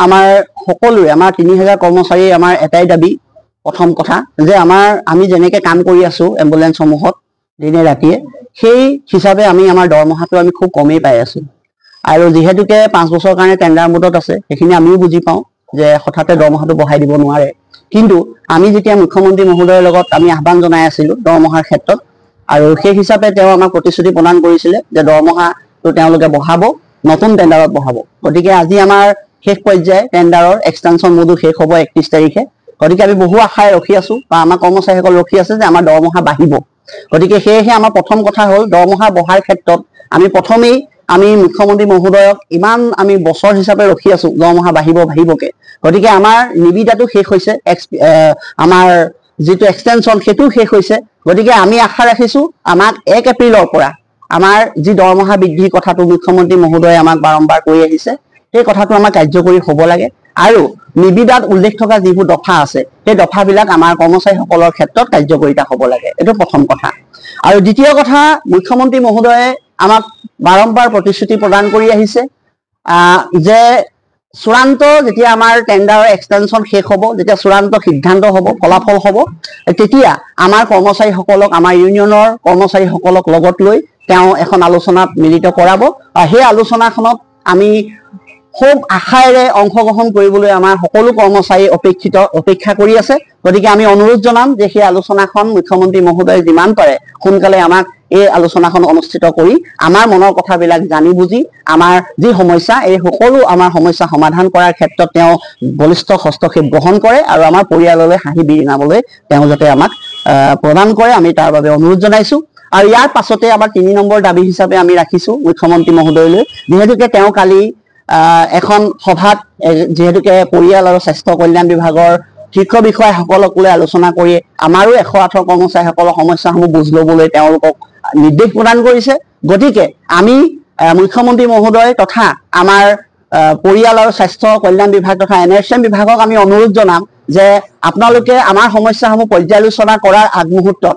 আমাৰ সকলোৰে আমাৰ 3000 কৰ্মচাৰী আমাৰ এটাই দাবী প্ৰথম কথা যে আমি যেনেকৈ কাম কৰি আছো এম্বুলেন্সসমূহত দিনে ৰাতিয়ে সেই হিচাপে আমাৰ দৰমহাটো আমি খুব কমেই পাই আছো আৰু যেহেতুকে 5 বছৰৰ কাৰণে টেণ্ডাৰ মোডত আছে সেইখিনি আমিও বুজি পাওঁ যে হঠাতে দৰমহাটো বঢ়াই দিব নোৱাৰে কিন্তু আমি যেতিয়া মুখ্যমন্ত্ৰী মহোদয়ৰ লগত আমি আহ্বান জনাই আছিলো দৰমহাৰ ক্ষেত্ৰত আৰু সেই হিচাপে তেওঁ আমাক প্ৰতিশ্ৰুতি প্ৰদান কৰিছিলে যে দৰমহাটো তেওঁলোকে বঢ়াব নতুন টেণ্ডাৰত বঢ়াব গতিকে আজি আমাৰ শেষ পৰ্যায়ে টেণ্ডাৰৰ এক্সটেনশ্যন মোডো শেষ হ'ব 31 তাৰিখে গতিকে আমি বহু আশাৰে ৰখি আছো বা আমাৰ কৰ্মচাৰীসকল ৰখি আছে যে আমাৰ দৰমহা বাঢ়িব গতিকে সেয়েহে আমাৰ প্ৰথম কথা হ'ল দৰমহা বঢ়াৰ ক্ষেত্ৰত আমি প্ৰথমেই আমি মুখ্যমন্ত্ৰী মহোদয়ক ইমান আমি বছৰ হিচাপে ৰখি আছো দৰমহা বাঢ়িবকে গতিকে আমাৰ নিবিদাটো শেষ হৈছে আমাৰ যেটো এক্সটেনশ্যন সেটো শেষ হৈছে গতিকে আমি আশা ৰাখিছো আমাক 1 এপ্ৰিলৰ পৰা আমাৰ যি দৰমহা বৃদ্ধিৰ কথাটো মুখ্যমন্ত্ৰী মহোদয়ে আমাক বাৰম্বাৰ কৈ আহিছে সেই কথাটো আমাৰ কাৰ্যকৰী হ'ব লাগে আৰু নিবিদাত উল্লেখ থকা যিবোৰ দফা আছে সেই দফাবিলাক আমাৰ কৰ্মচাৰীসকলৰ ক্ষেত্ৰত কাৰ্যকৰীতা হ'ব লাগে এটো প্ৰথম কথা আৰু দ্বিতীয় কথা মুখ্যমন্ত্ৰী মহোদয়ে আমাক বাৰম্বাৰ প্ৰতিশ্ৰুতি প্ৰদান কৰি আহিছে যে চূড়ান্ত যেতিয়া আমাৰ টেণ্ডাৰৰ এক্সটেনশ্যন শেষ হ'ব যেতিয়া চূড়ান্ত সিদ্ধান্ত হ'ব ফলাফল হ'ব তেতিয়া আমাৰ কৰ্মচাৰীসকলক আমাৰ ইউনিয়নৰ কৰ্মচাৰীসকলক লগত লৈ তেওঁ এখন আলোচনাত মিলিত কৰাব আৰু সেই আলোচনাখনত আমি খুব আশাৰে অংশগ্ৰহণ কৰিবলৈ আমাৰ সকলো কৰ্মচাৰী অপেক্ষা কৰি আছে গতিকে আমি অনুৰোধ জনাম যে সেই আলোচনাখন মুখ্যমন্ত্ৰী মহোদয়ে যিমান পাৰে সোনকালে আমাক এই আলোচনাখন অনুষ্ঠিত কৰি আমাৰ মনৰ কথাবিলাক জানি বুজি আমাৰ যি সমস্যা এই সকলো আমাৰ সমস্যা সমাধান কৰাৰ ক্ষেত্ৰত তেওঁ বলিষ্ঠ হস্তক্ষেপ গ্ৰহণ কৰে আৰু আমাৰ পৰিয়াললৈ হাঁহি বিৰিঙাবলৈ তেওঁ যাতে আমাক প্ৰদান কৰে আমি তাৰ বাবে অনুৰোধ জনাইছো আৰু ইয়াৰ পাছতে আমাৰ 3 নম্বৰ দাবী হিচাপে আমি ৰাখিছো মুখ্যমন্ত্ৰী মহোদয়লৈ যেহেতুকে তেওঁ কালি এখন সভাত যেহেতুকে পৰিয়াল আৰু স্বাস্থ্য কল্যাণ বিভাগৰ শীৰ্ষ বিষয়াসকলক লৈ আলোচনা কৰি আমাৰো 108 কৰ্মচাৰীসকলৰ সমস্যাসমূহ বুজ ল'বলৈ তেওঁলোকক নিৰ্দেশ প্ৰদান কৰিছে গতিকে আমি মুখ্যমন্ত্ৰী মহোদয় তথা আমাৰ পৰিয়াল আৰু স্বাস্থ্য কল্যাণ বিভাগ তথা NSM বিভাগক আমি অনুৰোধ জনাম যে আপোনালোকে আমাৰ সমস্যাসমূহ পৰ্যালোচনা কৰাৰ আগমুহূৰ্তত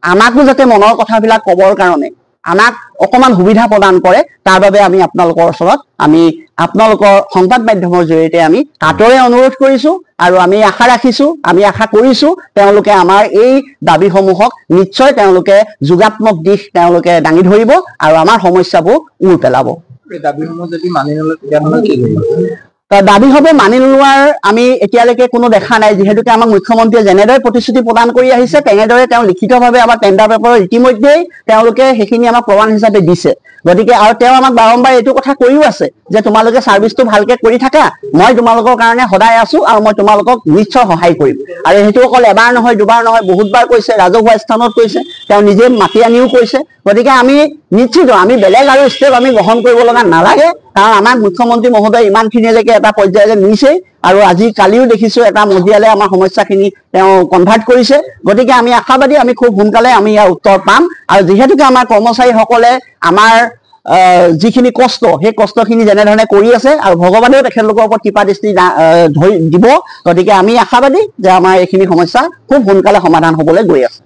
আমাকো যাতে মনৰ কথাবিলাক ক'বৰ কাৰণে আমাক অকমান সুবিধা প্ৰদান কৰে তাৰ বাবে আমি আপোনালোকৰ ওচৰত আমি আপোনালোকৰ সংবাদ মাধ্যমৰ জৰিয়তে আমি কাটৰে অনুৰোধ কৰিছো আৰু আমি আশা ৰাখিছো আমি আশা কৰিছো তেওঁলোকে আমাৰ এই দাবীসমূহক নিশ্চয় তেওঁলোকে যোগাত্মক দিশ তেওঁলোকে দাঙি ধৰিব আৰু আমাৰ সমস্যাবোৰ উৰ পেলাব এই দাবীসমূহ যদি মানি নলয় তেতিয়াহ'লে কি কৰিব দাবী হবে মানি লোৱাৰ আমি এতিয়ালৈকে কোনো দেখা নাই যেহেতুকে আমাক মুখ্যমন্ত্ৰীয়ে যেনেদৰে প্ৰতিশ্ৰুতি প্ৰদান কৰি আহিছে তেনেদৰে তেওঁ লিখিতভাৱে আমাৰ টেণ্ডাৰ পেপাৰত ইতিমধ্যেই তেওঁলোকে সেইখিনি আমাক প্ৰমাণ হিচাপে দিছে গতিকে আৰু তেওঁ আমাক বাৰম্বাৰ এইটো কথা কৈও আছে যে তোমালোকে সাৰ্ভিসটো ভালকে কৰি থাকা মই তোমালোকৰ কাৰণে সদায় আছো আৰু মই তোমালোকক নিশ্চয় সহায় কৰিম আৰু সেইটো অকল এবাৰ নহয় দুবাৰ নহয় বহুতবাৰ কৈছে ৰাজহুৱা স্থানত কৈছে তেওঁ নিজে মাতি আনিও কৈছে গতিকে আমি নিশ্চিত আমি বেলেগ আৰু ষ্টেপ আমি গ্ৰহণ কৰিব লগা নালাগে কাৰণ আমাৰ মুখ্যমন্ত্ৰী মহোদয় ইমানখিনিলৈকে এটা পৰ্যায়লৈ নিছে আৰু আজি কালিও দেখিছো এটা মহিয়ালে আমাৰ সমস্যাখিনি তেওঁ কনভাৰ্ট কৰিছে গতিকে আমি আশাবাদী আমি খুব সোনকালে আমি ইয়াৰ উত্তৰ পাম আৰু যেহেতুকে আমাৰ কৰ্মচাৰীসকলে আমাৰ যিখিনি কষ্ট সেই কষ্টখিনি যেনেধৰণে কৰি আছে আৰু ভগৱানেও তেখেতলোকৰ ওপৰত কৃপা দৃষ্টি দিব গতিকে আমি আশাবাদী যে আমাৰ এইখিনি সমস্যা খুব সোনকালে সমাধান হ'বলৈ গৈ আছে